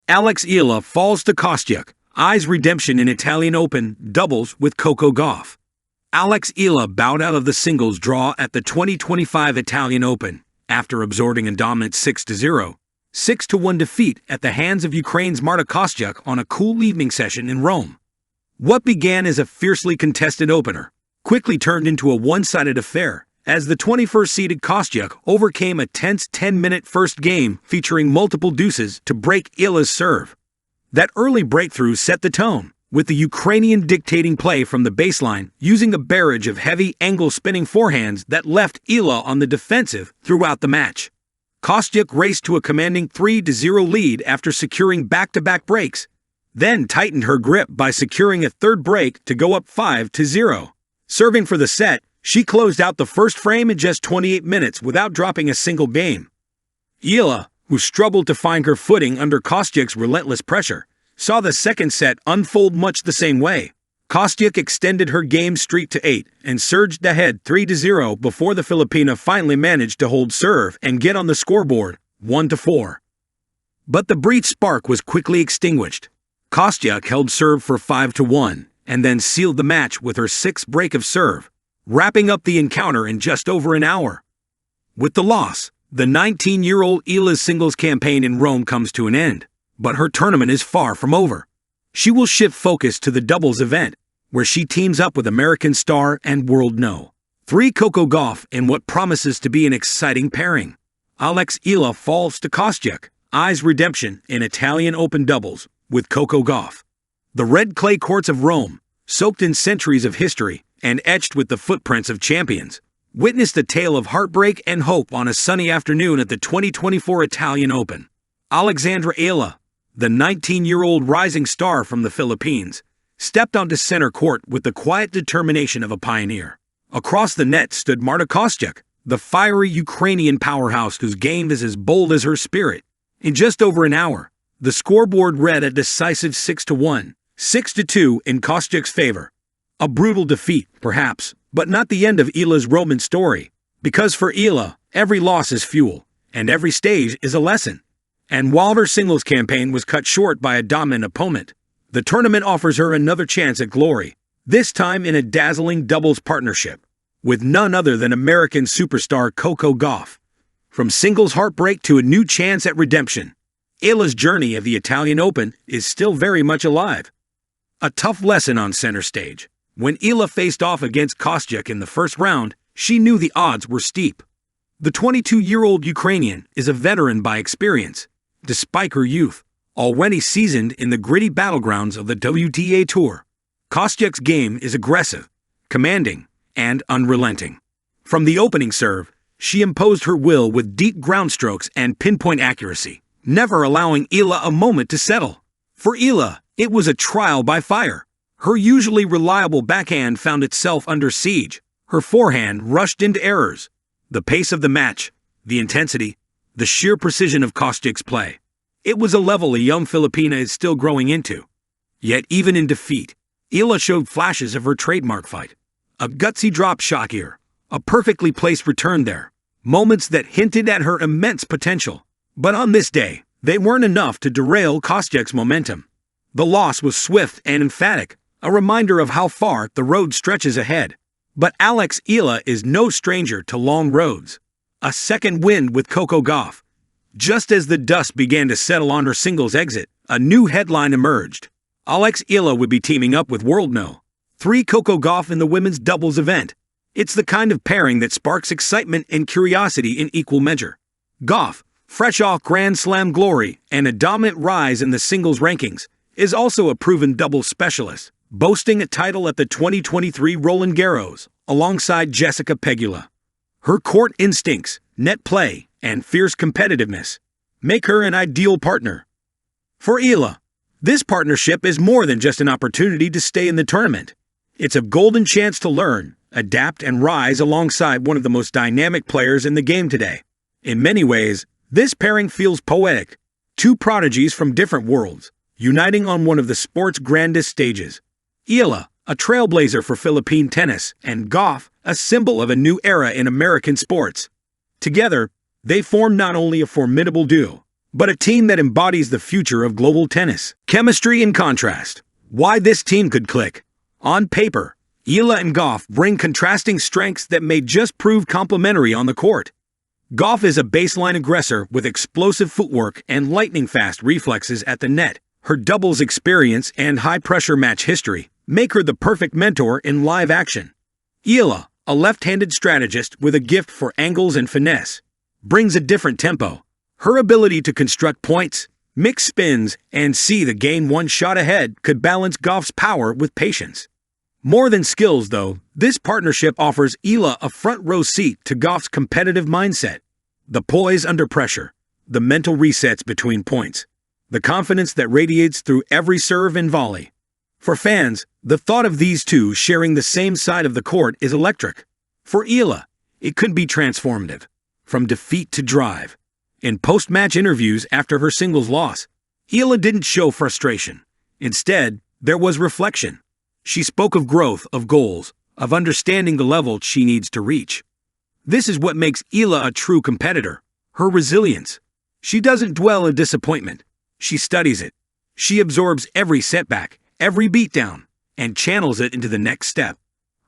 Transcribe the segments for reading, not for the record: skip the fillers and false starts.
Eala falls to Kostyuk, eyes redemption in Italian Open doubles with Coco Gauff. Eala bowed out of the singles draw at the 2025 Italian Open after absorbing a dominant 6-0, 6-1 defeat at the hands of Ukraine's Marta Kostyuk on a cool evening session in Rome. What began as a fiercely contested opener quickly turned into a one-sided affair as the 21st-seeded Kostyuk overcame a tense 10-minute first game featuring multiple deuces to break Eala's serve. That early breakthrough set the tone, with the Ukrainian dictating play from the baseline using a barrage of heavy angle-spinning forehands that left Eala on the defensive throughout the match. Kostyuk raced to a commanding 3-0 lead after securing back-to-back breaks, then tightened her grip by securing a third break to go up 5-0. Serving for the set, she closed out the first frame in just 28 minutes without dropping a single game. Eala, who struggled to find her footing under Kostyuk's relentless pressure, saw the second set unfold much the same way. Kostyuk extended her game streak to 8 and surged ahead 3-0 before the Filipina finally managed to hold serve and get on the scoreboard, 1-4. But the brief spark was quickly extinguished. Kostyuk held serve for 5-1 and then sealed the match with her sixth break of serve, wrapping up the encounter in just over an hour. With the loss, the 19-year-old Eala's singles campaign in Rome comes to an end, but her tournament is far from over. She will shift focus to the doubles event, where she teams up with American star and world no. 3 Coco Gauff in what promises to be an exciting pairing. Eala falls to Kostyuk, eyes redemption in Italian Open doubles with Coco Gauff. The red clay courts of Rome, soaked in centuries of history and etched with the footprints of champions, witnessed a tale of heartbreak and hope on a sunny afternoon at the 2024 Italian Open. Eala, the 19-year-old rising star from the Philippines, stepped onto center court with the quiet determination of a pioneer. Across the net stood Marta Kostyuk, the fiery Ukrainian powerhouse whose game is as bold as her spirit. In just over an hour, the scoreboard read a decisive 6-1, 6-2 in Kostyuk's favor. A brutal defeat, perhaps, but not the end of Eala's Roman story, because for Eala, every loss is fuel, and every stage is a lesson. And while her singles campaign was cut short by a dominant opponent, the tournament offers her another chance at glory, this time in a dazzling doubles partnership, with none other than American superstar Coco Gauff. From singles heartbreak to a new chance at redemption, Eala's journey of the Italian Open is still very much alive. A tough lesson on center stage. When Eala faced off against Kostyuk in the first round, she knew the odds were steep. The 22-year-old Ukrainian is a veteran by experience, despite her youth, already seasoned in the gritty battlegrounds of the WTA Tour. Kostyuk's game is aggressive, commanding, and unrelenting. From the opening serve, she imposed her will with deep ground strokes and pinpoint accuracy, never allowing Eala a moment to settle. For Eala, it was a trial by fire. Her usually reliable backhand found itself under siege. Her forehand rushed into errors. The pace of the match, the intensity, the sheer precision of Kostyuk's play. It was a level a young Filipina is still growing into. Yet even in defeat, Eala showed flashes of her trademark fight. A gutsy drop shot here, a perfectly placed return there, moments that hinted at her immense potential. But on this day, they weren't enough to derail Kostyuk's momentum. The loss was swift and emphatic, a reminder of how far the road stretches ahead. But Eala is no stranger to long roads. A second win with Coco Gauff. Just as the dust began to settle on her singles exit, a new headline emerged. Eala would be teaming up with world no. 3 Coco Gauff in the women's doubles event. It's the kind of pairing that sparks excitement and curiosity in equal measure. Gauff, fresh off Grand Slam glory and a dominant rise in the singles rankings, is also a proven doubles specialist, boasting a title at the 2023 Roland Garros, alongside Jessica Pegula. Her court instincts, net play, and fierce competitiveness make her an ideal partner. For Eala, this partnership is more than just an opportunity to stay in the tournament. It's a golden chance to learn, adapt, and rise alongside one of the most dynamic players in the game today. In many ways, this pairing feels poetic. 2 prodigies from different worlds, uniting on one of the sport's grandest stages. Eala, a trailblazer for Philippine tennis, and Gauff, a symbol of a new era in American sports. Together, they form not only a formidable duo, but a team that embodies the future of global tennis. Chemistry in contrast. Why this team could click. On paper, Eala and Gauff bring contrasting strengths that may just prove complementary on the court. Gauff is a baseline aggressor with explosive footwork and lightning-fast reflexes at the net. Her doubles experience and high-pressure match history make her the perfect mentor in live action. Eala, a left-handed strategist with a gift for angles and finesse, brings a different tempo. Her ability to construct points, mix spins, and see the game one shot ahead could balance Gauff's power with patience. More than skills, though, this partnership offers Eala a front-row seat to Gauff's competitive mindset. The poise under pressure, the mental resets between points, the confidence that radiates through every serve and volley. For fans, the thought of these two sharing the same side of the court is electric. For Eala, it could be transformative, from defeat to drive. In post-match interviews after her singles loss, Eala didn't show frustration. Instead, there was reflection. She spoke of growth, of goals, of understanding the level she needs to reach. This is what makes Eala a true competitor, her resilience. She doesn't dwell in disappointment. She studies it. She absorbs every setback, every beatdown, and channels it into the next step.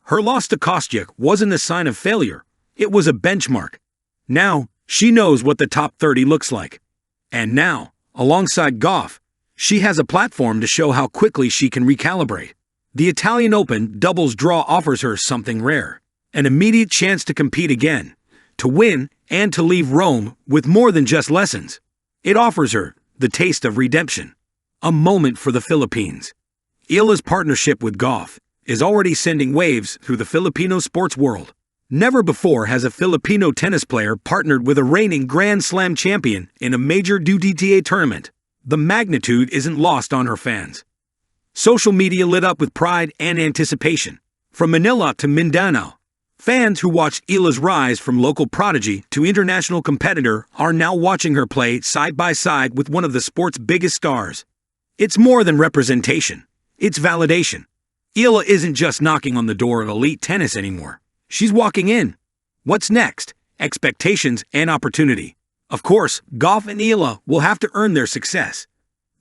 Her loss to Kostyuk wasn't a sign of failure. It was a benchmark. Now, she knows what the top 30 looks like. And now, alongside Gauff, she has a platform to show how quickly she can recalibrate. The Italian Open doubles draw offers her something rare, an immediate chance to compete again, to win, and to leave Rome with more than just lessons. It offers her the taste of redemption, a moment for the Philippines. Eala's partnership with Gauff is already sending waves through the Filipino sports world. Never before has a Filipino tennis player partnered with a reigning Grand Slam champion in a major WTA tournament. The magnitude isn't lost on her fans. Social media lit up with pride and anticipation. From Manila to Mindanao, fans who watched Eala's rise from local prodigy to international competitor are now watching her play side by side with one of the sport's biggest stars. It's more than representation. It's validation. Eala isn't just knocking on the door of elite tennis anymore. She's walking in. What's next? Expectations and opportunity. Of course, Gauff and Eala will have to earn their success.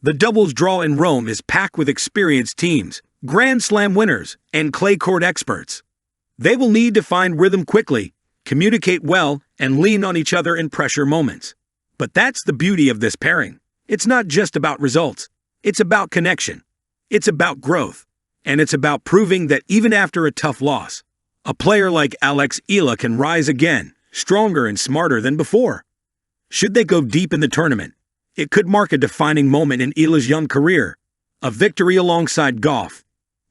The doubles draw in Rome is packed with experienced teams, Grand Slam winners, and clay court experts. They will need to find rhythm quickly, communicate well, and lean on each other in pressure moments. But that's the beauty of this pairing. It's not just about results. It's about connection. It's about growth. And it's about proving that even after a tough loss, a player like Eala can rise again, stronger and smarter than before. Should they go deep in the tournament, it could mark a defining moment in Eala's young career. A victory alongside Gauff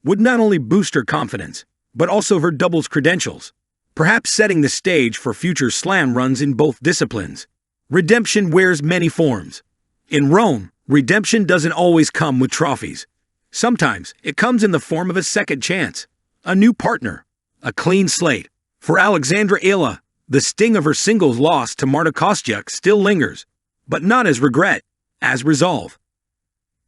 would not only boost her confidence, but also her doubles credentials, perhaps setting the stage for future slam runs in both disciplines. Redemption wears many forms. In Rome, redemption doesn't always come with trophies. Sometimes it comes in the form of a second chance, a new partner, a clean slate. For Alexandra Eala, the sting of her singles loss to Marta Kostyuk still lingers, but not as regret, as resolve.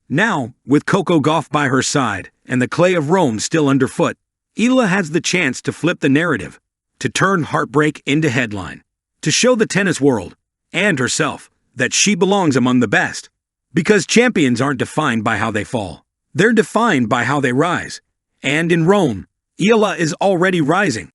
Now, with Coco Gauff by her side and the clay of Rome still underfoot, Eala has the chance to flip the narrative, to turn heartbreak into headline, to show the tennis world, and herself, that she belongs among the best. Because champions aren't defined by how they fall. They're defined by how they rise. And in Rome, Eala is already rising.